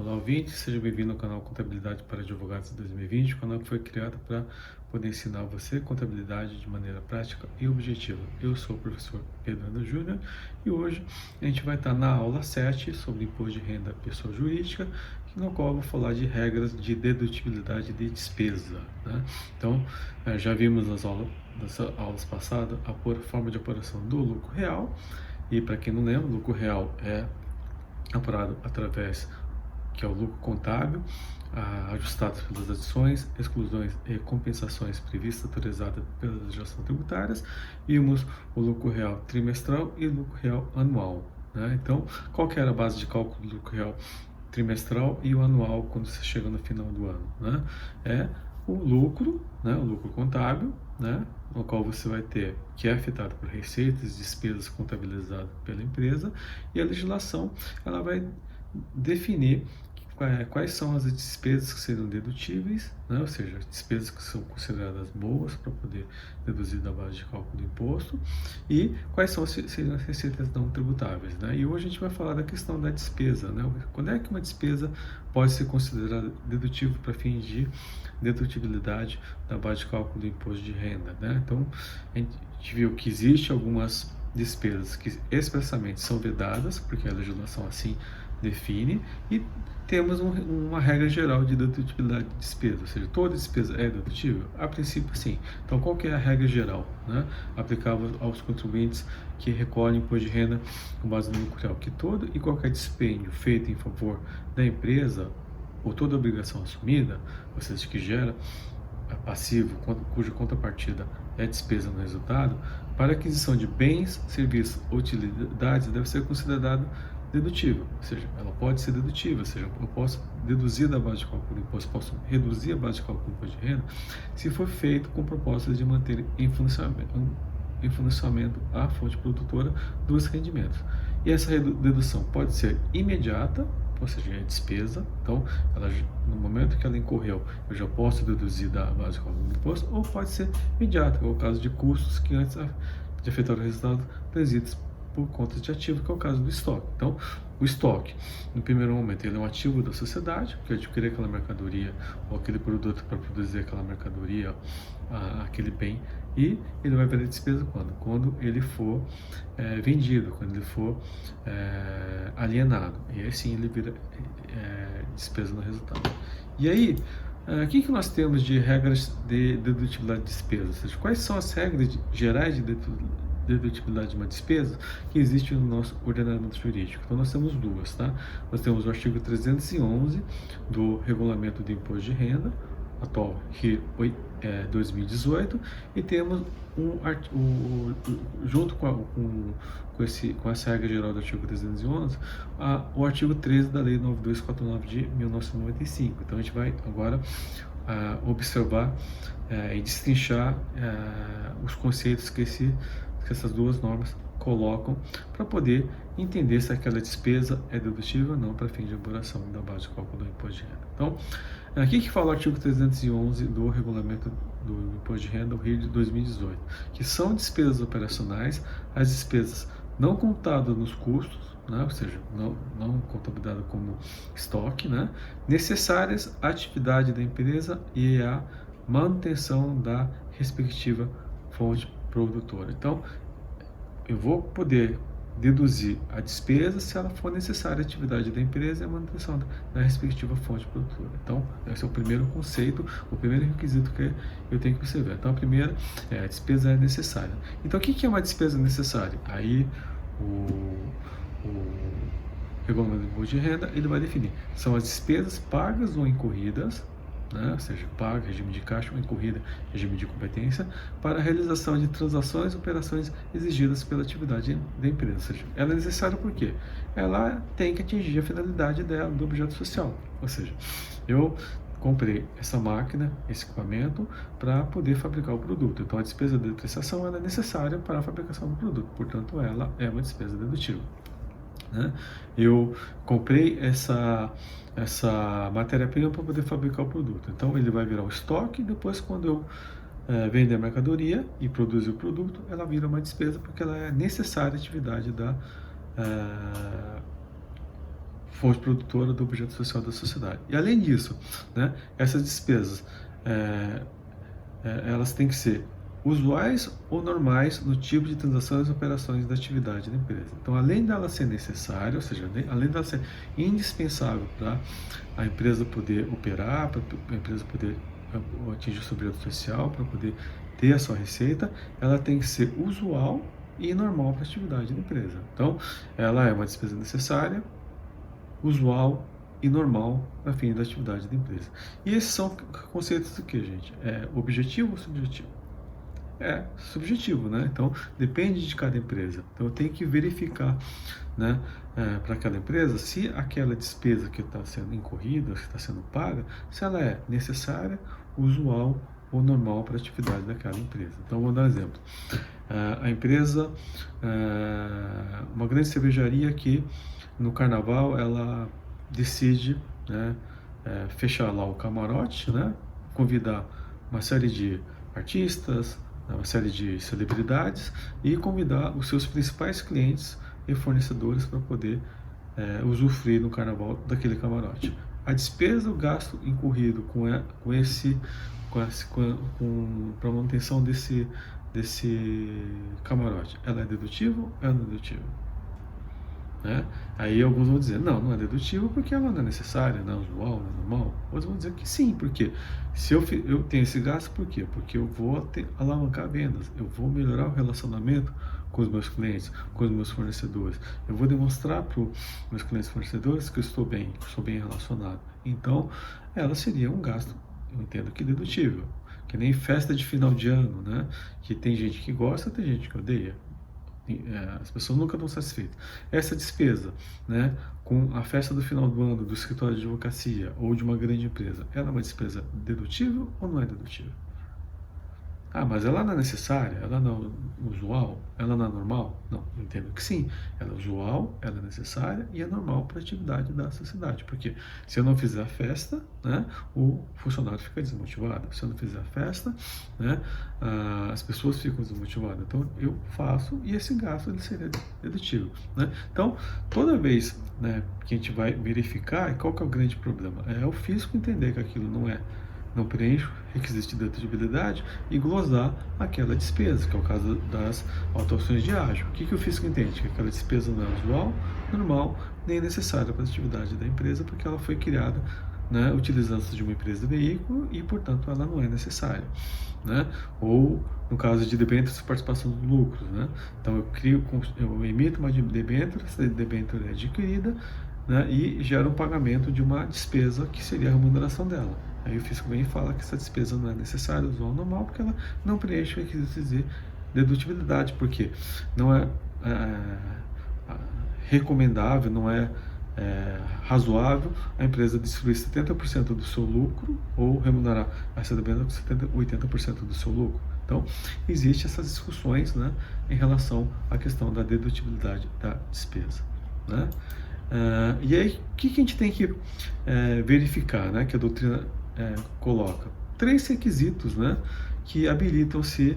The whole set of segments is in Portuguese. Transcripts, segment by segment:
Olá, ouvinte, seja bem-vindo ao canal Contabilidade para Advogados 2020, o canal que foi criado para poder ensinar você contabilidade de maneira prática e objetiva. Eu sou o professor Pedro Ana Júnior e hoje a gente vai estar na aula 7 sobre imposto de renda pessoa jurídica, no qual eu vou falar de regras de dedutibilidade de despesa, né? Então, já vimos nas aulas passadas a forma de apuração do lucro real, e para quem não lembra, o lucro real é apurado através que é o lucro contábil, ajustados pelas adições, exclusões e compensações previstas autorizadas pelas legislações tributárias. Vimos o lucro real trimestral e o lucro real anual, né? Então, qual que era a base de cálculo do lucro real trimestral e o anual quando você chega no final do ano, né? É o lucro, né, o lucro contábil, né, no qual você vai ter que é afetado por receitas e despesas contabilizadas pela empresa, e a legislação ela vai definir quais são as despesas que serão dedutíveis, né? Ou seja, despesas que são consideradas boas para poder deduzir da base de cálculo do imposto, e quais seriam as receitas não tributáveis, né? E hoje a gente vai falar da questão da despesa, né? Quando é que uma despesa pode ser considerada dedutível para fins de dedutibilidade da base de cálculo do imposto de renda, né? Então, a gente viu que existe algumas despesas que expressamente são vedadas, porque a legislação assim define, e temos uma regra geral de dedutibilidade de despesa, ou seja, toda despesa é dedutível? A princípio, sim. Então, qual que é a regra geral, né, aplicável aos contribuintes que recolhem imposto de renda com base no lucro real? Que todo e qualquer dispêndio feito em favor da empresa, ou toda obrigação assumida, ou seja, que gera passivo, cuja contrapartida é despesa no resultado, para aquisição de bens, serviços ou utilidades, deve ser considerado dedutível, ou seja, ela pode ser dedutível, ou seja, eu posso deduzir da base de cálculo do imposto, posso reduzir a base de cálculo do imposto de renda, se for feito com propósito de manter em funcionamento a fonte produtora dos rendimentos. E essa dedução pode ser imediata, ou seja, é despesa, então no momento que ela incorreu, eu já posso deduzir da base de cálculo do imposto, ou pode ser imediata, que é o caso de custos que antes de afetar o resultado transitos por conta de ativo, que é o caso do estoque. Então, o estoque, no primeiro momento, ele é um ativo da sociedade, porque adquirir aquela mercadoria ou aquele produto para produzir aquela mercadoria, aquele bem, e ele vai virar despesa quando? Quando ele for vendido, quando ele for alienado, e aí sim ele vira despesa no resultado. E aí, o que nós temos de regras de dedutibilidade de despesa? Ou seja, quais são as regras gerais de dedutibilidade de uma despesa que existe no nosso ordenamento jurídico? Então nós temos duas, tá? Nós temos o artigo 311 do Regulamento do Imposto de Renda, atual RI 2018, e temos junto com essa regra geral do artigo 311, o artigo 13 da Lei 9249 de 1995. Então a gente vai agora observar e destrinchar os conceitos que essas duas normas colocam para poder entender se aquela despesa é dedutível ou não para fim de elaboração da base de cálculo do imposto de renda. Então, aqui que fala o artigo 311 do Regulamento do Imposto de Renda, o RI de 2018, que são despesas operacionais, as despesas não contadas nos custos, né, ou seja, não contabilizadas como estoque, né, necessárias à atividade da empresa e à manutenção da respectiva fonte produtora. Então, eu vou poder deduzir a despesa se ela for necessária à atividade da empresa e a manutenção da respectiva fonte produtora. Então, esse é o primeiro conceito, o primeiro requisito que eu tenho que observar. Então, a primeira a despesa é necessária. Então, o que é uma despesa necessária? Aí, o Regulamento do Imposto de Renda, ele vai definir, são as despesas pagas ou incorridas, né, ou seja, paga, regime de caixa, ou incorrida, regime de competência, para a realização de transações e operações exigidas pela atividade da empresa. Ou seja, ela é necessária porque ela tem que atingir a finalidade dela, do objeto social. Ou seja, eu comprei essa máquina, esse equipamento, para poder fabricar o produto. Então, a despesa de depreciação ela é necessária para a fabricação do produto, portanto, ela é uma despesa dedutível. Né? Eu comprei essa matéria-prima para poder fabricar o produto. Então, ele vai virar o estoque, e depois, quando eu vender a mercadoria e produzir o produto, ela vira uma despesa, porque ela é necessária à atividade da fonte produtora do objeto social da sociedade. E além disso, né, essas despesas, elas têm que ser usuais ou normais no tipo de transações e operações da atividade da empresa. Então, além dela ser necessária, ou seja, além dela ser indispensável para a empresa poder operar, para a empresa poder atingir o seu objeto social, para poder ter a sua receita, ela tem que ser usual e normal para a atividade da empresa. Então, ela é uma despesa necessária, usual e normal para fim da atividade da empresa. E esses são conceitos do que, gente? Objetivo ou subjetivo? Subjetivo, né? Então, depende de cada empresa. Então, eu tenho que verificar, né, para aquela empresa, se aquela despesa que está sendo incorrida, se está sendo paga, se ela é necessária, usual ou normal para a atividade daquela empresa. Então, vou dar um exemplo. A empresa, uma grande cervejaria que no carnaval ela decide, né, fechar lá o camarote, né, convidar uma série de artistas, uma série de celebridades e convidar os seus principais clientes e fornecedores para poder usufruir no carnaval daquele camarote. A despesa, o gasto incorrido para a manutenção desse camarote, ela é dedutível ou ela não é dedutível? Né? Aí alguns vão dizer, não é dedutível porque ela não é necessária, não é usual, não é normal. Outros vão dizer que sim, porque se eu tenho esse gasto, por quê? Porque eu vou alavancar vendas, eu vou melhorar o relacionamento com os meus clientes, com os meus fornecedores. Eu vou demonstrar para os meus clientes e fornecedores que eu estou bem relacionado. Então, ela seria um gasto, eu entendo que dedutível. Que nem festa de final de ano, né? Que tem gente que gosta, tem gente que odeia. As pessoas nunca estão satisfeitas. Essa despesa, né, com a festa do final do ano do escritório de advocacia ou de uma grande empresa, ela é uma despesa dedutível ou não é dedutível? Mas ela não é necessária? Ela não é usual? Ela não é normal? Não, eu entendo que sim. Ela é usual, ela é necessária e é normal para a atividade da sociedade. Porque se eu não fizer a festa, né, o funcionário fica desmotivado. Se eu não fizer a festa, né, as pessoas ficam desmotivadas. Então, eu faço e esse gasto ele seria dedutível. Né? Então, toda vez, né, que a gente vai verificar, qual que é o grande problema? É o fisco entender que aquilo não preenche o requisito de dedutibilidade e glosar aquela despesa, que é o caso das autuações de ágio. O que o fisco entende? Que aquela despesa não é usual, normal, nem necessária para a atividade da empresa, porque ela foi criada, né, utilizando-se de uma empresa de veículo e, portanto, ela não é necessária. Né? Ou, no caso de debêntures de participação do lucro. Né? Então, eu emito uma debênture, essa debênture é adquirida, né, e gera um pagamento de uma despesa que seria a remuneração dela. Aí o fisco vem e fala que essa despesa não é necessária, usual ou normal, porque ela não preenche o requisito de dedutibilidade, porque não é recomendável, não é razoável a empresa destruir 70% do seu lucro ou remunerar essa despesa com 80% do seu lucro. Então, existem essas discussões, né, em relação à questão da dedutibilidade da despesa. Né? E aí, o que a gente tem que verificar, né, que a doutrina coloca? 3 requisitos, né, que habilitam se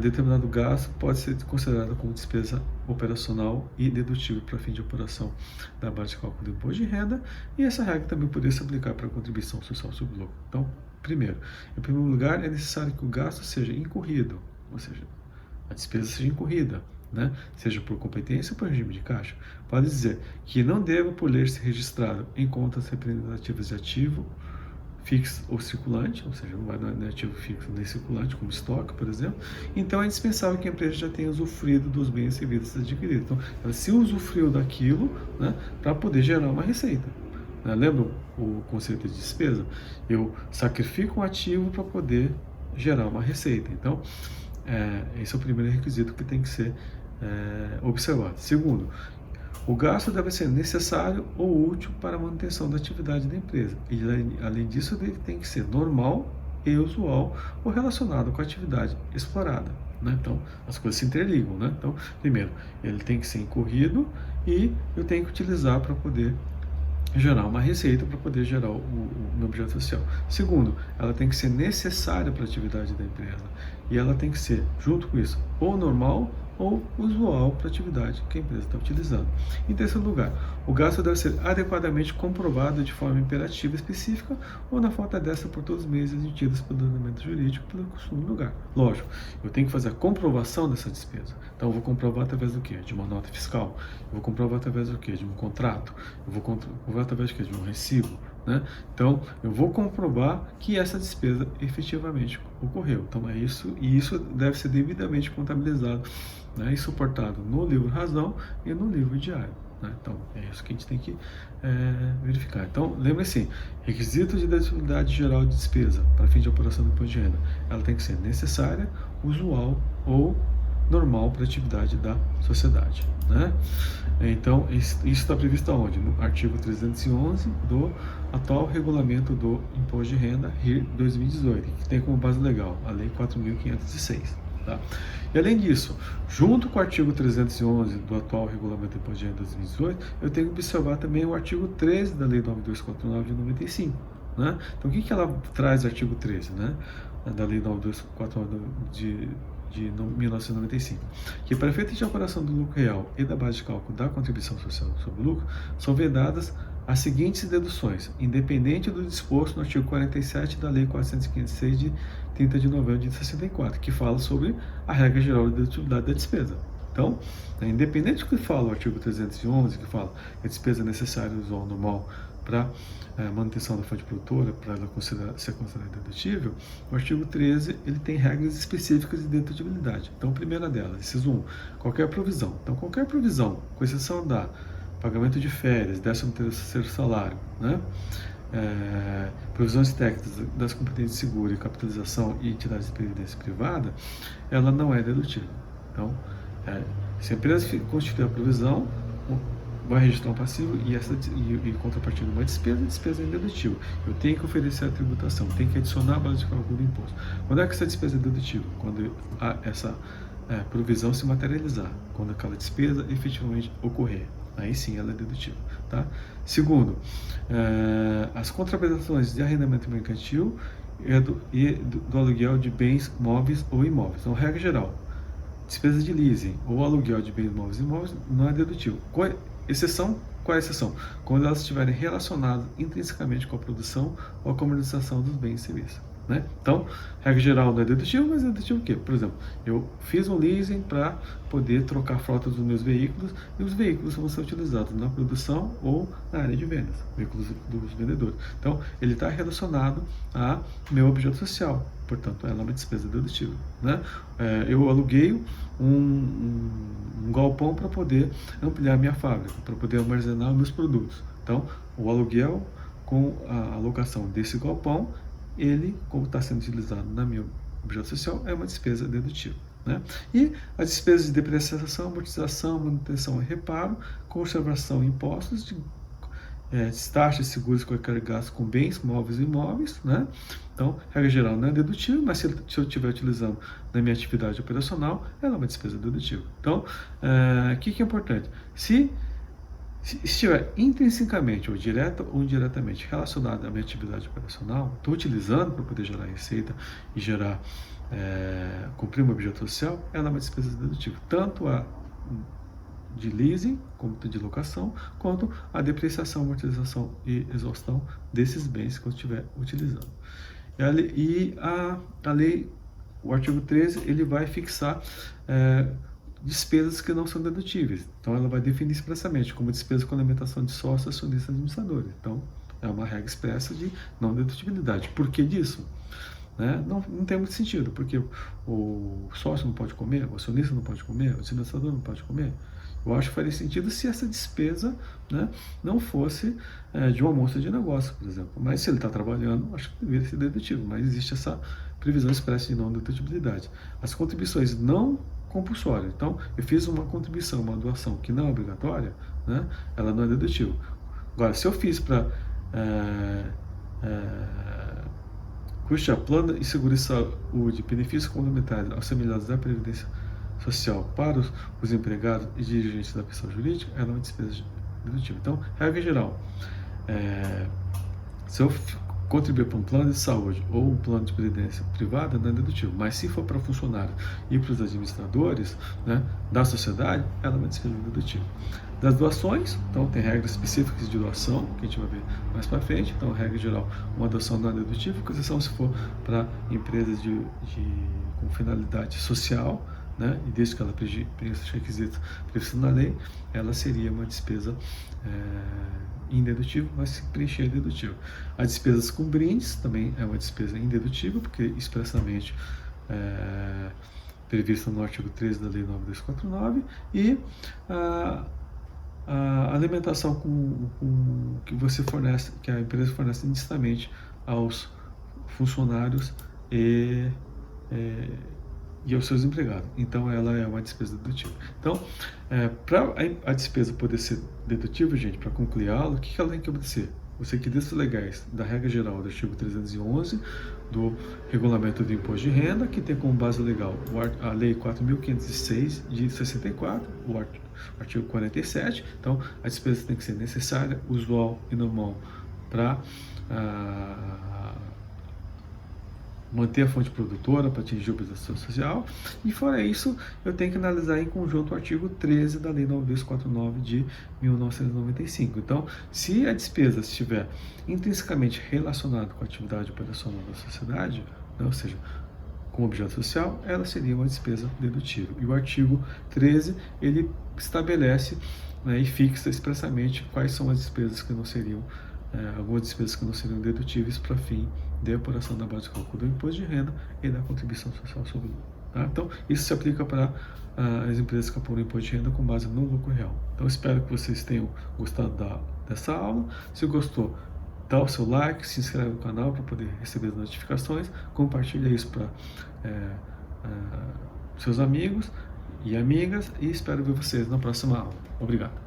determinado gasto pode ser considerado como despesa operacional e dedutível para fim de operação da base de cálculo do imposto de renda, e essa regra também poderia se aplicar para a contribuição social sobre o lucro. Então, em primeiro lugar, é necessário que o gasto seja incorrido, ou seja, a despesa seja incorrida, né? Seja por competência ou por regime de caixa. Pode dizer que não deva, por lei, ser registrado em contas representativas de ativo fixo ou circulante, ou seja, não vai dar ativo fixo nem circulante, como estoque, por exemplo. Então, é indispensável que a empresa já tenha usufruído dos bens e serviços adquiridos. Então, ela se usufruiu daquilo, né, para poder gerar uma receita. Lembra o conceito de despesa? Eu sacrifico um ativo para poder gerar uma receita. Então, esse é o primeiro requisito que tem que ser observado. Segundo, o gasto deve ser necessário ou útil para a manutenção da atividade da empresa. E, além disso, ele tem que ser normal e usual ou relacionado com a atividade explorada. Né? Então, as coisas se interligam. Né? Então, primeiro, ele tem que ser incorrido e eu tenho que utilizar para poder gerar uma receita, para poder gerar o meu objeto social. Segundo, ela tem que ser necessária para a atividade da empresa. E ela tem que ser, junto com isso, ou normal ou usual para a atividade que a empresa está utilizando. Em terceiro lugar, o gasto deve ser adequadamente comprovado de forma imperativa específica ou, na falta dessa, por todos os meios exigidos pelo ordenamento jurídico pelo costume do lugar. Lógico, eu tenho que fazer a comprovação dessa despesa. Então, eu vou comprovar através do quê? De uma nota fiscal. Eu vou comprovar através do quê? De um contrato. Eu vou comprovar através de quê? De um recibo. Né? Então, eu vou comprovar que essa despesa efetivamente ocorreu. Então, é isso, e isso deve ser devidamente contabilizado, né, e suportado no livro razão e no livro diário. Né? Então, é isso que a gente tem que verificar. Então, lembre-se, requisitos de dedutibilidade geral de despesa para fim de apuração do imposto de renda, ela tem que ser necessária, usual ou normal para a atividade da sociedade. Né? Então, isso está previsto aonde? No artigo 311 do atual regulamento do Imposto de Renda, RIR 2018, que tem como base legal a Lei 4.506. Tá? E além disso, junto com o artigo 311 do atual regulamento do Imposto de Renda 2018, eu tenho que observar também o artigo 13 da Lei 9249 de 95. Né? Então, o que ela traz o artigo 13, né? Da Lei 9249 de 1995, que para efeito de apuração do lucro real e da base de cálculo da contribuição social sobre o lucro, são vedadas as seguintes deduções, independente do disposto no artigo 47 da Lei 456 de 30 de novembro de 64, que fala sobre a regra geral de dedutibilidade da despesa. Então, independente do que fala o artigo 311, que fala que a despesa necessária, usual, normal, para manutenção da fonte produtora, para ela ser considerada dedutível, o artigo 13 ele tem regras específicas de dedutibilidade. Então, a primeira delas, inciso 1, qualquer provisão. Então, qualquer provisão, com exceção da pagamento de férias, 13º salário, né? Provisões técnicas das competências de seguro e capitalização e entidades de previdência privada, ela não é dedutível. Então, se a empresa constituir a provisão, vai registrar um passivo e contrapartida uma despesa, a despesa é indedutível. Eu tenho que oferecer a tributação, tenho que adicionar a base de cálculo do imposto. Quando é que essa despesa é dedutível? Quando essa provisão se materializar, quando aquela despesa efetivamente ocorrer. Aí sim ela é dedutível. Tá? Segundo, as contraprestações de arrendamento mercantil e do aluguel de bens móveis ou imóveis. Então, regra geral, despesa de leasing ou aluguel de bens móveis e imóveis não é dedutível. Qual é a exceção? Quando elas estiverem relacionadas intrinsecamente com a produção ou a comercialização dos bens e serviços. Né? Então, regra geral não é dedutível, mas é dedutível o quê? Por exemplo, eu fiz um leasing para poder trocar a frota dos meus veículos e os veículos vão ser utilizados na produção ou na área de vendas, veículos dos vendedores. Então, ele está relacionado a meu objeto social, portanto, ela é uma despesa dedutível. Né? Eu aluguei um galpão para poder ampliar minha fábrica, para poder armazenar meus produtos. Então, o aluguel com a alocação desse galpão, ele, como está sendo utilizado na minha objeto social, é uma despesa dedutível. Né? E as despesas de depreciação, amortização, manutenção e reparo, conservação e impostos, de taxas, seguros e qualquer gasto com bens, móveis e imóveis. Né? Então, regra geral não é dedutível, mas se eu estiver utilizando na minha atividade operacional, ela é uma despesa dedutível. Então, o que é importante? Se estiver intrinsecamente ou direta ou indiretamente relacionado à minha atividade operacional, estou utilizando para poder gerar receita e gerar, cumprir um objeto social, ela é uma despesa dedutível, tanto a de leasing, como de locação, quanto a depreciação, amortização e exaustão desses bens que eu estiver utilizando. E a lei, o artigo 13, ele vai fixar despesas que não são dedutíveis. Então, ela vai definir expressamente como despesa com alimentação de sócios, acionistas e administradores. Então, é uma regra expressa de não dedutibilidade. Por que disso? Né? Não tem muito sentido, porque o sócio não pode comer, o acionista não pode comer, o administrador não pode comer. Eu acho que faria sentido se essa despesa, né, não fosse de uma amostra de negócio, por exemplo. Mas se ele está trabalhando, acho que deveria ser dedutível. Mas existe essa previsão expressa de não dedutibilidade. As contribuições não compulsórias. Então, eu fiz uma contribuição, uma doação que não é obrigatória, né, ela não é dedutível. Agora, se eu fiz para custear plano e seguro de saúde, benefícios complementares assemelhados à previdência social para os empregados e dirigentes da pessoa jurídica, ela é uma despesa dedutível. Então, regra geral, se eu contribuir para um plano de saúde ou um plano de previdência privada não é dedutível, mas se for para funcionário e para os administradores, né, da sociedade, ela é uma despesa dedutível. Das doações, então tem regras específicas de doação, que a gente vai ver mais para frente. Então, regra geral, uma doação não é dedutível, com exceção se for para empresas com finalidade social, né, e desde que ela preencha os requisitos previstos na lei, ela seria uma despesa indedutível, mas se preencher é dedutível. As despesas com brindes também é uma despesa indedutível, porque expressamente prevista no artigo 13 da Lei 9249, e a alimentação que você fornece, que a empresa fornece indistintamente aos funcionários e aos seus empregados. Então, ela é uma despesa dedutível. Então, para a despesa poder ser dedutível, gente, para concluir a aula, o que ela tem que obedecer? Os requisitos legais da regra geral do artigo 311 do Regulamento do Imposto de Renda, que tem como base legal a Lei 4.506 de 64, o artigo 47. Então, a despesa tem que ser necessária, usual e normal para manter a fonte produtora para atingir a obrigação social, e fora isso, eu tenho que analisar em conjunto o artigo 13 da Lei 9249 de 1995. Então, se a despesa estiver intrinsecamente relacionada com a atividade operacional da sociedade, né, ou seja, com objeto social, ela seria uma despesa dedutível. E o artigo 13, ele estabelece, né, e fixa expressamente quais são as despesas que não seriam algumas despesas que não seriam dedutíveis para fim de apuração da base de cálculo do imposto de renda e da contribuição social sobre o lucro. Tá? Então, isso se aplica para as empresas que apuram imposto de renda com base no lucro real. Então, espero que vocês tenham gostado dessa aula. Se gostou, dá o seu like, se inscreve no canal para poder receber as notificações, compartilha isso para seus amigos e amigas, e espero ver vocês na próxima aula. Obrigado.